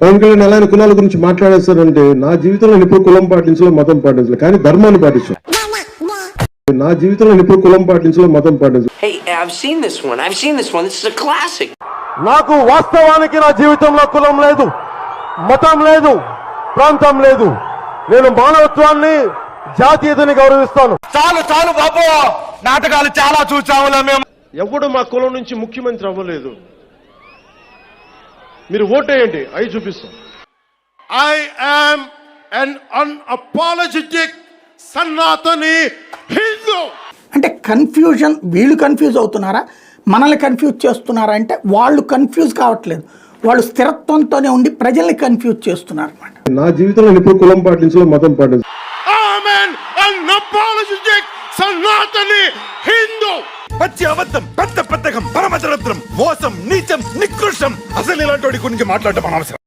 పవన్ కళ్యాణ్ ఎలా కులాల గురించి మాట్లాడేస్తారంటే, నా జీవితంలో ఎప్పుడు కులం పాటించలేదు, మతం పాటించలేదు, కానీ ధర్మాన్ని పాటించాను. నా జీవితంలో ఎప్పుడు కులం పాటించలేదు, మతం పాటించలేదు. Hey, I've seen this one. This is a classic. నాకు వాస్తవానికి నా జీవితంలో కులం లేదు, మతం లేదు, ప్రాంతం లేదు. నేను మానవత్వాన్ని, జాతీయతని గౌరవిస్తాను. చాలు చాలు బాబు, నాటకాలు చాలా చూసాములే మేము. ఎవడు మా కులం నుంచి ముఖ్యమంత్రి అవ్వలేదు. మీరు ఓటేయండి, అవి చూపిస్తాం. I am un unapologetic Sanatani Hindu. అంటే కన్ఫ్యూజన్, వీళ్ళు కన్ఫ్యూజ్ అవుతున్నారా, మనల్ని కన్ఫ్యూజ్ చేస్తున్నారా అంటే వాళ్ళు కన్ఫ్యూజ్ కావట్లేదు, వాళ్ళు స్థిరత్వంతోనే ఉండి ప్రజల్ని కన్ఫ్యూజ్ చేస్తున్నారు అన్నమాట. నా జీవితంలో ఎప్పుడు కులం పాటించలేదు, మతం పాటించలేదు. సనాతని హిందూ. పచ్చి అబద్ధం, పెద్ద పెద్దకం, పరమదరిద్రం, మోసం, నీచం, నికృష్టం. అసలు ఇలాంటి వాడి గురించి మాట్లాడటం అనవసరం.